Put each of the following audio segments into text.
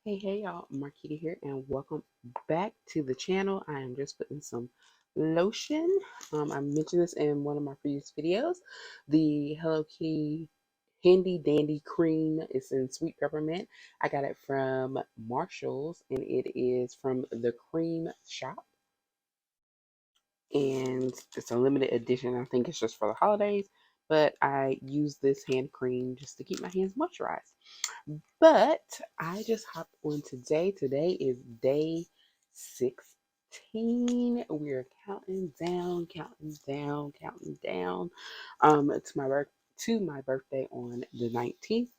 Hey y'all, Marquita here, and welcome back to the channel. I am just putting some lotion. I mentioned this in one of my previous videos. The Hello Kitty Handy Dandy Cream is in sweet peppermint. I got it from Marshall's, and it is from the Cream Shop, and it's a limited edition. I think it's just for the holidays, but I use this hand cream just to keep my hands moisturized. But I just hopped on today. Today is day 16. We're counting down, counting down, counting down to my birthday on the 19th.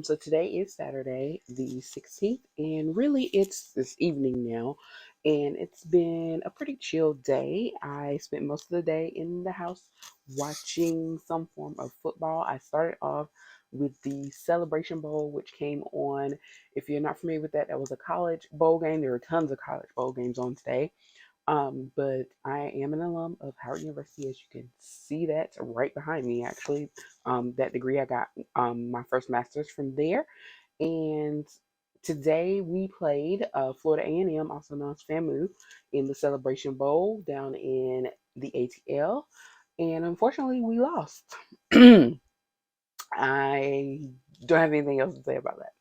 So today is Saturday, the 16th, and really it's this evening now. And it's been a pretty chill day. I spent most of the day in the house watching some form of football. I started off with the Celebration Bowl, which came on. If you're not familiar with that, that was a college bowl game. There were tons of college bowl games on today. But I am an alum of Howard University, as you can see that right behind me, actually. That degree, I got my first master's from there. And today we played Florida A&M, also known as FAMU, in the Celebration Bowl down in the ATL. And unfortunately, we lost. I don't have anything else to say about that.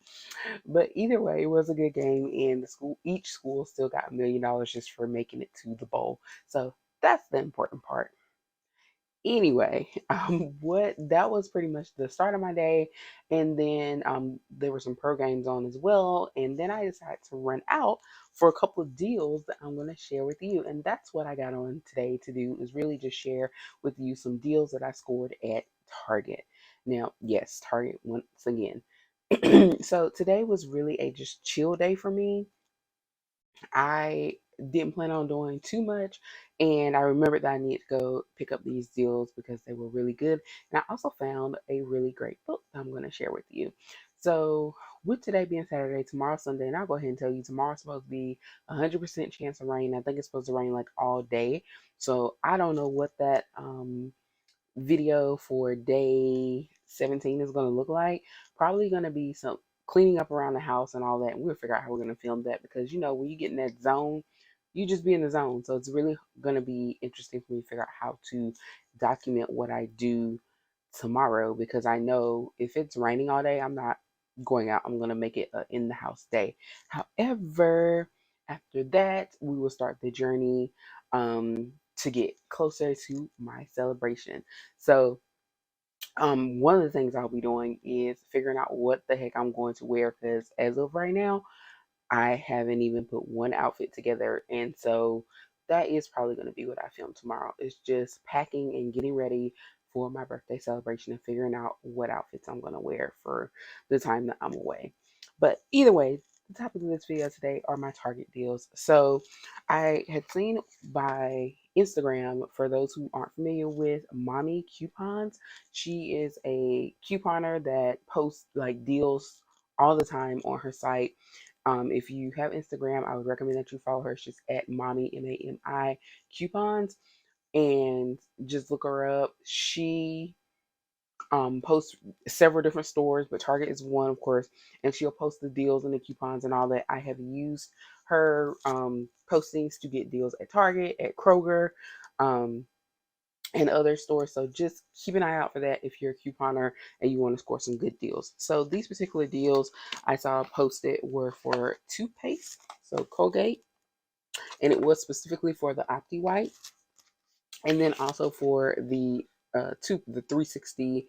But either way, it was a good game, and each school still got $1 million just for making it to the bowl. So that's the important part. Anyway, what that was pretty much the start of my day, and then there were some pro games on as well, and then I decided to run out for a couple of deals that I'm going to share with you, and that's what I got on today to do is really just share with you some deals that I scored at Target. Now, yes, Target once again. So today was really a just chill day for me. I didn't plan on doing too much, and I remembered that I needed to go pick up these deals because they were really good. And I also found a really great book that I'm going to share with you. So, with today being Saturday, tomorrow Sunday, and I'll go ahead and tell you tomorrow's supposed to be 100% chance of rain. I think it's supposed to rain like all day. So, I don't know what that video for day 17 is going to look like. Probably going to be some cleaning up around the house and all that. And we'll figure out how we're going to film that because, when you get in that zone, you just be in the zone. So it's really going to be interesting for me to figure out how to document what I do tomorrow because I know if it's raining all day, I'm not going out. I'm going to make it a in the house day. However, after that, we will start the journey to get closer to my celebration. So, one of the things I'll be doing is figuring out what the heck I'm going to wear because as of right now, I haven't even put one outfit together. And so that is probably going to be what I film tomorrow. It's just packing and getting ready for my birthday celebration and figuring out what outfits I'm going to wear for the time that I'm away. But either way, the topic of this video today are my Target deals. So I had seen by Instagram, for those who aren't familiar with Mommy Coupons, she is a couponer that posts like deals all the time on her site. If you have Instagram, I would recommend that you follow her. She's at Mommy Mami Coupons, and just look her up. She posts several different stores, but Target is one, of course, and she'll post the deals and the coupons and all that. I have used her postings to get deals at Target, at Kroger, um, and other stores. So just keep an eye out for that if you're a couponer and you want to score some good deals. So these particular deals I saw posted were for toothpaste, so Colgate, and it was specifically for the Opti White, and then also for the 360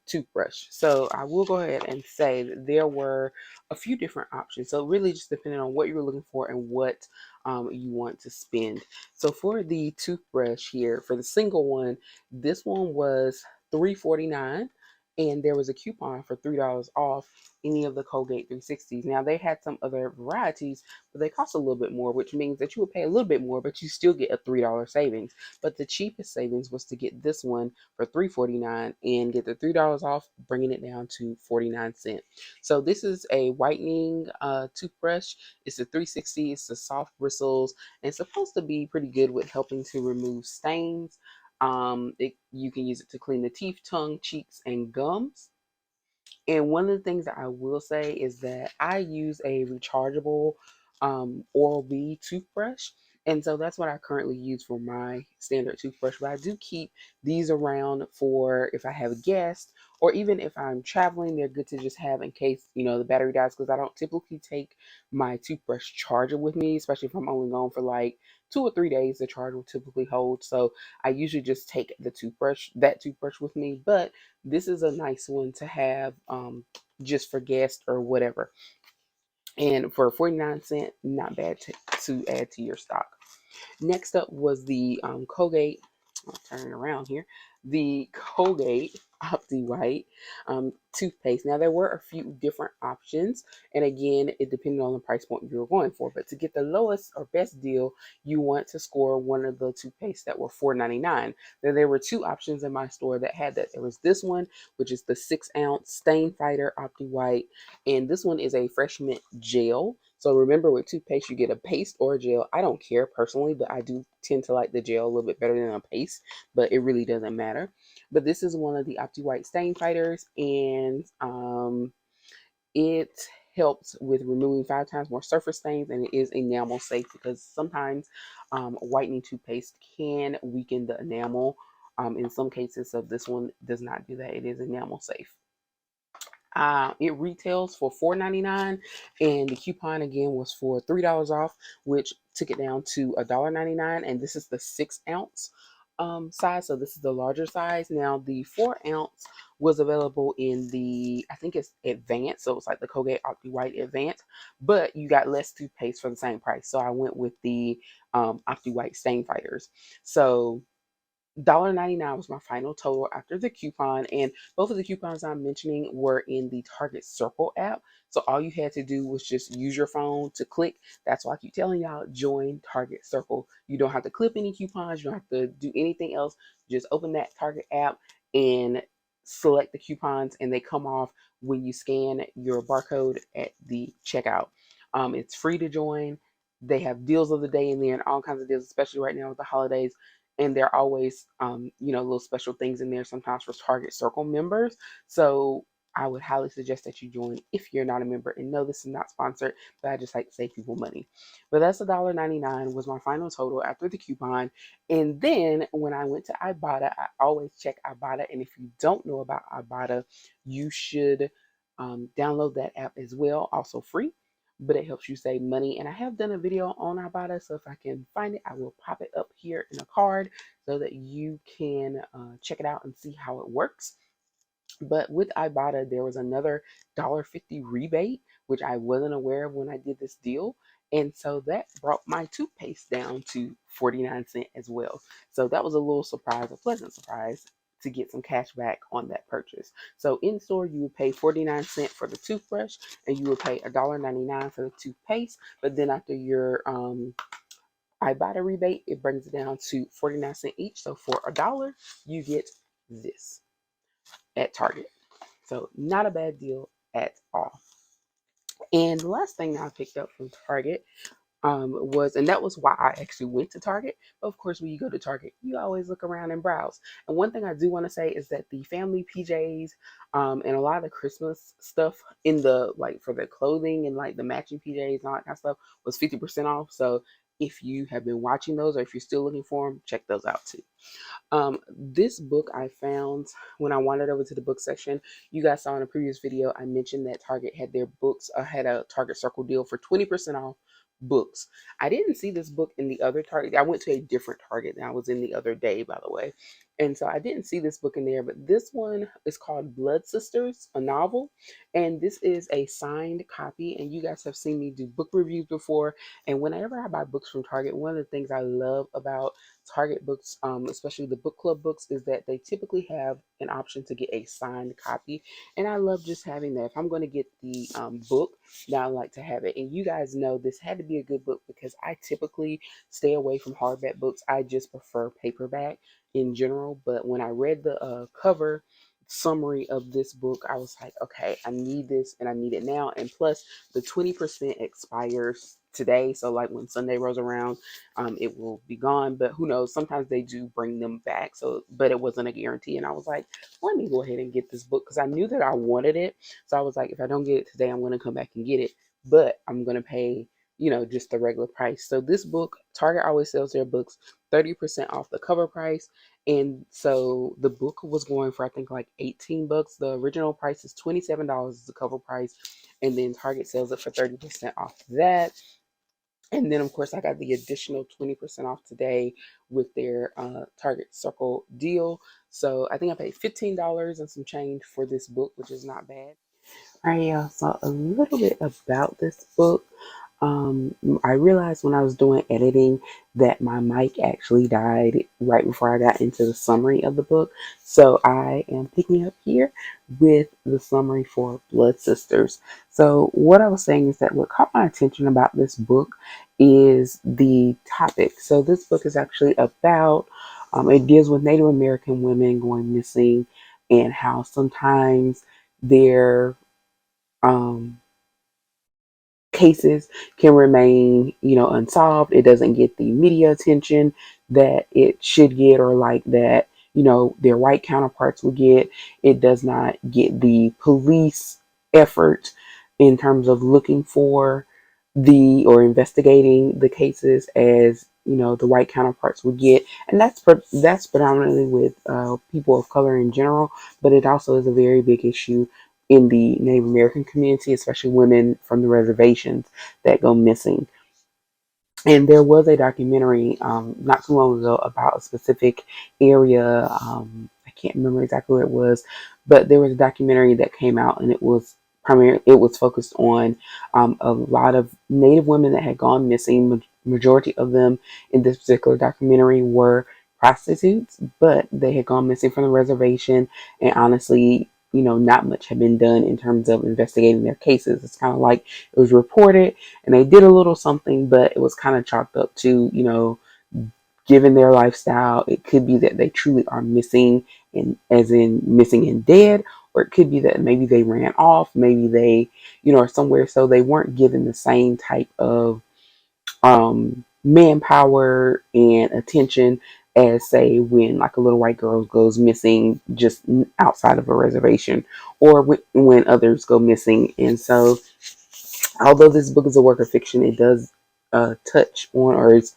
toothbrush. So I will go ahead and say that there were a few different options. So really just depending on what you're looking for and what you want to spend. So for the toothbrush here, for the single one, this one was $3.49, and there was a coupon for $3 off any of the Colgate 360s. Now they had some other varieties, but they cost a little bit more, which means that you would pay a little bit more, but you still get a $3 savings. But the cheapest savings was to get this one for $3.49 and get the $3 off, bringing it down to 49 cents. So this is a whitening toothbrush. It's a 360. It's the soft bristles, and it's supposed to be pretty good with helping to remove stains. You can use it to clean the teeth, tongue, cheeks, and gums. And one of the things that I will say is that I use a rechargeable Oral-B toothbrush. And so that's what I currently use for my standard toothbrush. But I do keep these around for if I have a guest or even if I'm traveling, they're good to just have in case, the battery dies because I don't typically take my toothbrush charger with me, especially if I'm only gone for like 2 or 3 days, the charger will typically hold. So I usually just take that toothbrush with me. But this is a nice one to have just for guests or whatever. And for 49¢, not bad to add to your stock. Next up was the Colgate. I'll turn it around here. The Colgate Opti White toothpaste. Now there were a few different options, and again, it depended on the price point you were going for. But to get the lowest or best deal, you want to score one of the toothpaste that were $4.99. Now there were two options in my store that had that. There was this one, which is the 6-ounce Stain Fighter Opti White, and this one is a fresh mint gel. So remember, with toothpaste, you get a paste or a gel. I don't care personally, but I do tend to like the gel a little bit better than a paste, but it really doesn't matter. But this is one of the Opti White stain fighters, and it helps with removing 5 times more surface stains, and it is enamel safe because sometimes whitening toothpaste can weaken the enamel in some cases. So this one does not do that. It is enamel safe. It retails for $4.99, and the coupon again was for $3 off, which took it down to $1.99. And this is the 6-ounce size, so this is the larger size. Now the 4-ounce was available in the, I think it's advanced, so it's like the Colgate Opti White Advanced, but you got less toothpaste for the same price. So I went with the Opti White Stain Fighters. So $1.99 was my final total after the coupon, and both of the coupons I'm mentioning were in the Target Circle app. So all you had to do was just use your phone to click. That's why I keep telling y'all, join Target Circle. You don't have to clip any coupons, you don't have to do anything else. Just open that Target app and select the coupons, and they come off when you scan your barcode at the checkout. It's free to join. They have deals of the day in there and all kinds of deals, especially right now with the holidays, and there are always little special things in there sometimes for Target Circle members. So I would highly suggest that you join if you're not a member. And no, this is not sponsored, but I just like to save people money. But that's $1.99 was my final total after the coupon. And then when I went to Ibotta, I always check Ibotta. And if you don't know about Ibotta, you should download that app as well, also free, but it helps you save money. And I have done a video on Ibotta, so if I can find it, I will pop it up here in a card so that you can check it out and see how it works. But with Ibotta, there was another $1.50 rebate, which I wasn't aware of when I did this deal. And so that brought my toothpaste down to 49¢ as well. So that was a little surprise, a pleasant surprise to get some cash back on that purchase. So in store, you would pay 49¢ for the toothbrush and you would pay $1.99 for the toothpaste. But then after your Ibotta rebate, it brings it down to 49¢ each. So for $1, you get this at Target. So not a bad deal at all. And the last thing I picked up from Target was, and that was why I actually went to Target. But of course, when you go to Target, you always look around and browse. And one thing I do want to say is that the family PJs and a lot of the Christmas stuff in the, like, for the clothing and like the matching PJs and all that kind of stuff was 50% off. So if you have been watching those or if you're still looking for them, check those out too. This book I found when I wandered over to the book section. You guys saw in a previous video, I mentioned that Target had their books, had a Target Circle deal for 20% off books. I didn't see this book in the other Target. I went to a different Target than I was in the other day, by the way. And so I didn't see this book in there, but this one is called Blood Sisters, a novel. And this is a signed copy. And you guys have seen me do book reviews before. And whenever I buy books from Target, one of the things I love about Target books, especially the book club books, is that they typically have an option to get a signed copy. And I love just having that. If I'm going to get the book, now I like to have it. And you guys know this had to be a good book because I typically stay away from hardback books. I just prefer paperback in general. But when I read the cover, summary of this book, I was like, okay, I need this and I need it now. And plus, the 20% expires today. So, like when Sunday rolls around, it will be gone. But who knows? Sometimes they do bring them back. So, but it wasn't a guarantee. And I was like, let me go ahead and get this book because I knew that I wanted it. So, I was like, if I don't get it today, I'm going to come back and get it. But I'm going to pay, just the regular price. So, this book, Target always sells their books 30% off the cover price. And so the book was going for I think like 18 bucks. The original price is $27 is the cover price. And then Target sells it for 30% off that. And then of course I got the additional 20% off today with their Target Circle deal. So I think I paid $15 and some change for this book, which is not bad. All right, y'all. So a little bit about this book. Um, I realized when I was doing editing that my mic actually died right before I got into the summary of the book. So I am picking up here with the summary for Blood Sisters. So what I was saying is that what caught my attention about this book is the topic. So this book is actually about, it deals with Native American women going missing and how sometimes their um, cases can remain, unsolved. It doesn't get the media attention that it should get, or like that, their white counterparts would get. It does not get the police effort in terms of looking for the or investigating the cases as the white counterparts would get, and that's predominantly with people of color in general, but it also is a very big issue in the Native American community, especially women from the reservations that go missing. And there was a documentary not too long ago about a specific area. I can't remember exactly where it was, but there was a documentary that came out, and it was focused on a lot of Native women that had gone missing. Majority of them in this particular documentary were prostitutes, but they had gone missing from the reservation, and honestly, not much had been done in terms of investigating their cases. It's kind of like it was reported and they did a little something, but it was kind of chalked up to, given their lifestyle, it could be that they truly are missing, in as in missing and dead, or it could be that maybe they ran off, maybe they, are somewhere, so they weren't given the same type of manpower and attention as say when like a little white girl goes missing just outside of a reservation, or when others go missing. And so although this book is a work of fiction, it does touch on, or is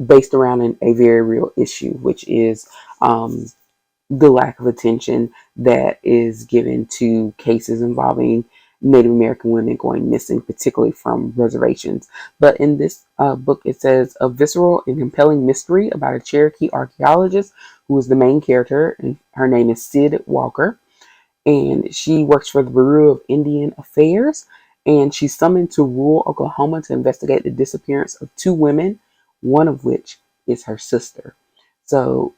based around a very real issue, which is the lack of attention that is given to cases involving Native American women going missing, particularly from reservations. But in this book, it says a visceral and compelling mystery about a Cherokee archaeologist who is the main character, and her name is Sid Walker, and she works for the Bureau of Indian Affairs, and she's summoned to rural Oklahoma to investigate the disappearance of two women, one of which is her sister. So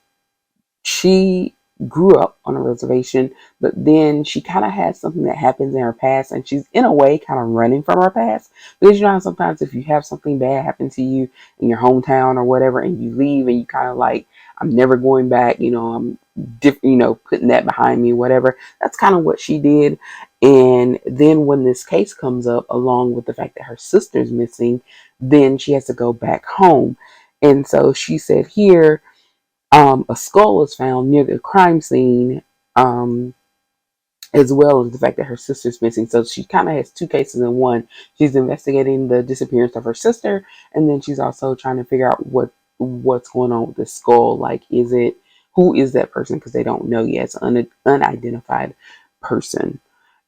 she grew up on a reservation, but then she kind of had something that happens in her past, and she's in a way kind of running from her past. Because how sometimes if you have something bad happen to you in your hometown or whatever, and you leave and you kind of like, I'm never going back, I'm putting that behind me, whatever. That's kind of what she did. And then when this case comes up, along with the fact that her sister's missing, then she has to go back home. And so she said here, a skull was found near the crime scene, as well as the fact that her sister's missing. So she kind of has two cases in one. She's investigating the disappearance of her sister, and then she's also trying to figure out what's going on with the skull. Like, who is that person? Because they don't know yet. It's an unidentified person.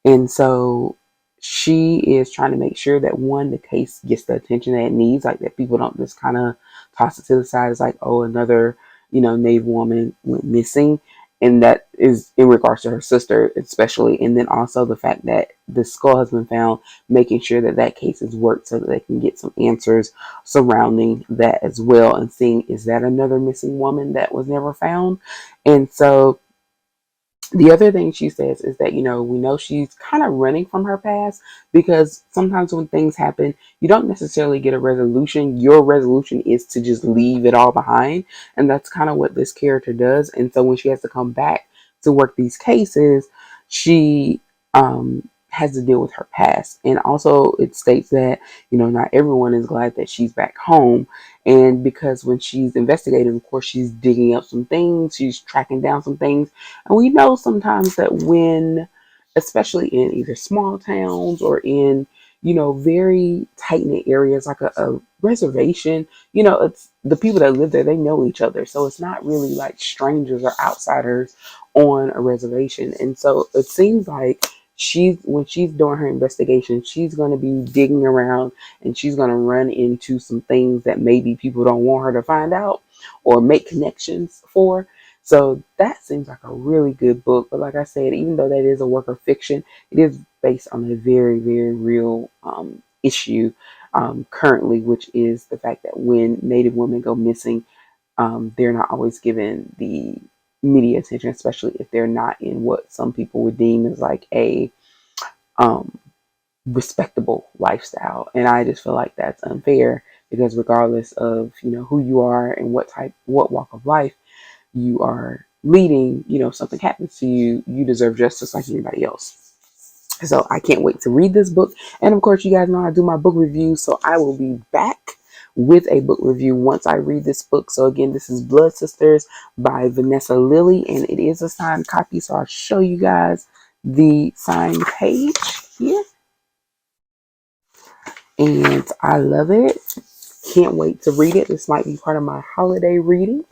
And so she is trying to make sure that one, the case gets the attention that it needs, like that people don't just kind of toss it to the side. It's like, oh, another, Native woman went missing. And that is in regards to her sister, especially. And then also the fact that the skull has been found, making sure that that case is worked so that they can get some answers surrounding that as well. And seeing, is that another missing woman that was never found? And so the other thing she says is that, we know she's kind of running from her past, because sometimes when things happen, you don't necessarily get a resolution. Your resolution is to just leave it all behind. And that's kind of what this character does. And so when she has to come back to work these cases, she has to deal with her past. And also, it states that, not everyone is glad that she's back home. And because when she's investigating, of course, she's digging up some things, she's tracking down some things. And we know sometimes that when, especially in either small towns or in, very tight knit areas like a reservation, it's the people that live there, they know each other. So it's not really like strangers or outsiders on a reservation. And so it seems like when she's doing her investigation, she's going to be digging around and she's going to run into some things that maybe people don't want her to find out or make connections for. So that seems like a really good book. But like I said, even though that is a work of fiction, it is based on a very, very real issue currently, which is the fact that when Native women go missing, they're not always given the media attention, especially if they're not in what some people would deem as like a um, respectable lifestyle. And I just feel like that's unfair because regardless of who you are and what walk of life you are leading, something happens to you, you deserve justice like anybody else. So I can't wait to read this book. And of course, you guys know I do my book reviews. So I will be back with a book review once I read this book. So again, this is Blood Sisters by Vanessa Lilly, and it is a signed copy. So I'll show you guys the signed page here. And I love it. Can't wait to read it. This might be part of my holiday reading.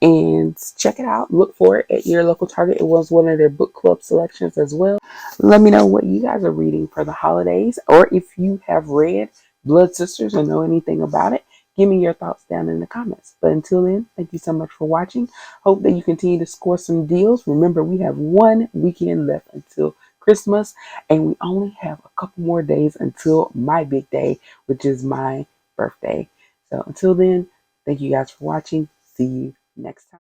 And check it out. Look for it at your local Target. It was one of their book club selections as well. Let me know what you guys are reading for the holidays, or if you have read Blood Sisters or know anything about it. Give me your thoughts down in the comments. But until then, thank you so much for watching. Hope that you continue to score some deals. Remember, we have one weekend left until Christmas, and we only have a couple more days until my big day, which is my birthday. So until then, thank you guys for watching. See you next time.